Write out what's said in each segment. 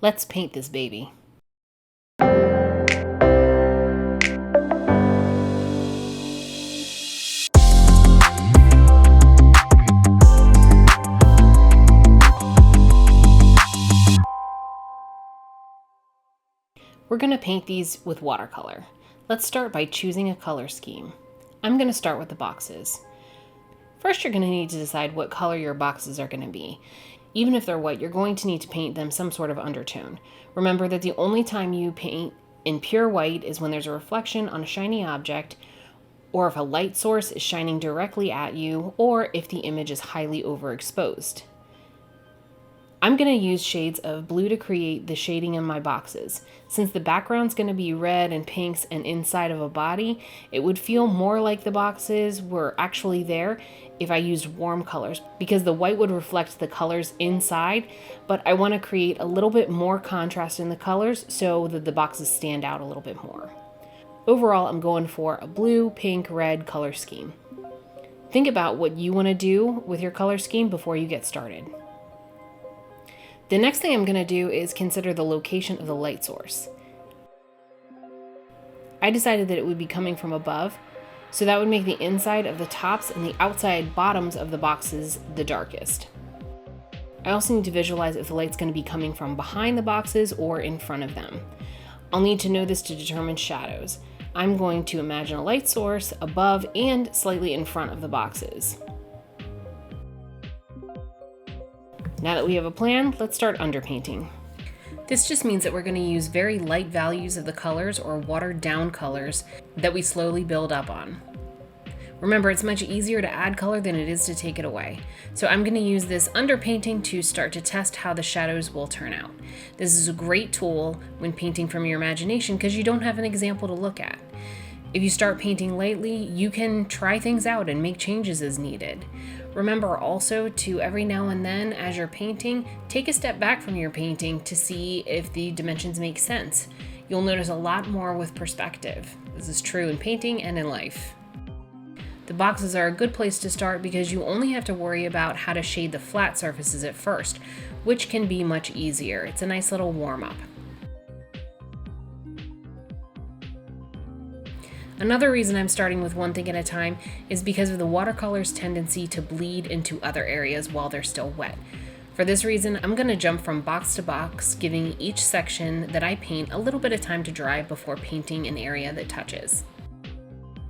Let's paint this baby. We're going to paint these with watercolor. Let's start by choosing a color scheme. I'm going to start with the boxes. First, you're going to need to decide what color your boxes are going to be. Even if they're white, you're going to need to paint them some sort of undertone. Remember that the only time you paint in pure white is when there's a reflection on a shiny object, or if a light source is shining directly at you, or if the image is highly overexposed. I'm going to use shades of blue to create the shading in my boxes. Since the background's going to be red and pinks and inside of a body, it would feel more like the boxes were actually there if I used warm colors, because the white would reflect the colors inside, but I want to create a little bit more contrast in the colors so that the boxes stand out a little bit more. Overall, I'm going for a blue, pink, red color scheme. Think about what you want to do with your color scheme before you get started. The next thing I'm going to do is consider the location of the light source. I decided that it would be coming from above, so that would make the inside of the tops and the outside bottoms of the boxes the darkest. I also need to visualize if the light's going to be coming from behind the boxes or in front of them. I'll need to know this to determine shadows. I'm going to imagine a light source above and slightly in front of the boxes. Now that we have a plan, let's start underpainting. This just means that we're going to use very light values of the colors or watered down colors that we slowly build up on. Remember, it's much easier to add color than it is to take it away. So I'm going to use this underpainting to start to test how the shadows will turn out. This is a great tool when painting from your imagination because you don't have an example to look at. If you start painting lightly, you can try things out and make changes as needed. Remember also to every now and then as you're painting, take a step back from your painting to see if the dimensions make sense. You'll notice a lot more with perspective. This is true in painting and in life. The boxes are a good place to start because you only have to worry about how to shade the flat surfaces at first, which can be much easier. It's a nice little warm-up. Another reason I'm starting with one thing at a time is because of the watercolor's tendency to bleed into other areas while they're still wet. For this reason, I'm going to jump from box to box, giving each section that I paint a little bit of time to dry before painting an area that touches.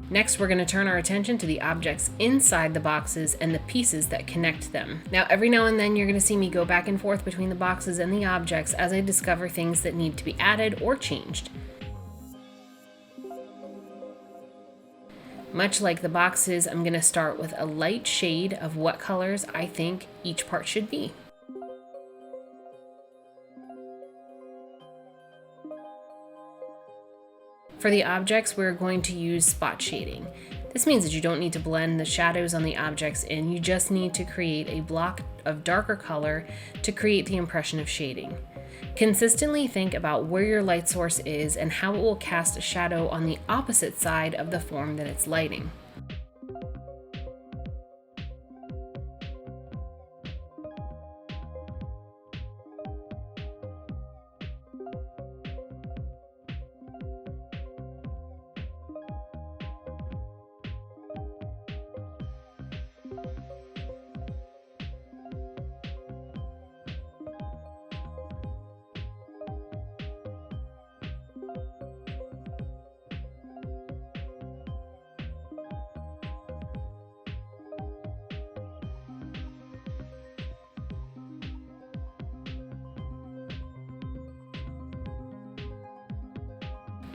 Next, we're going to turn our attention to the objects inside the boxes and the pieces that connect them. Now, every now and then you're going to see me go back and forth between the boxes and the objects as I discover things that need to be added or changed. Much like the boxes, I'm going to start with a light shade of what colors I think each part should be. For the objects, we're going to use spot shading. This means that you don't need to blend the shadows on the objects in, you just need to create a block of darker color to create the impression of shading. Consistently think about where your light source is and how it will cast a shadow on the opposite side of the form that it's lighting.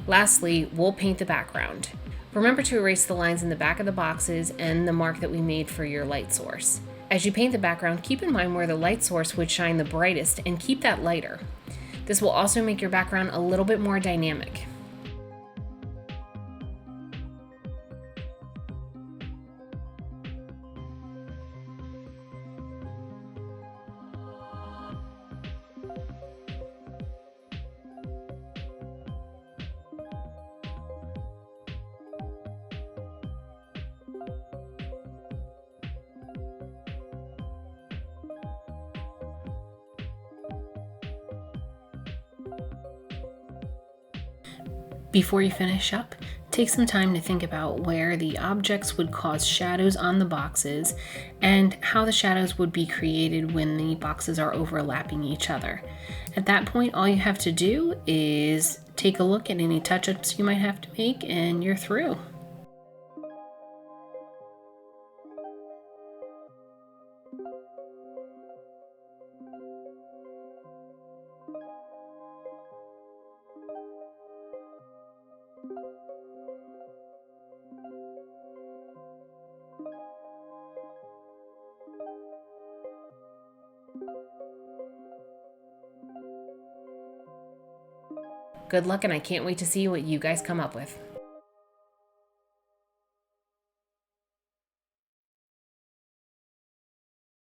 Lastly, we'll paint the background. Remember to erase the lines in the back of the boxes and the mark that we made for your light source. As you paint the background, keep in mind where the light source would shine the brightest and keep that lighter. This will also make your background a little bit more dynamic. Before you finish up, take some time to think about where the objects would cause shadows on the boxes and how the shadows would be created when the boxes are overlapping each other. At that point, all you have to do is take a look at any touch-ups you might have to make and you're through. Good luck, and I can't wait to see what you guys come up with.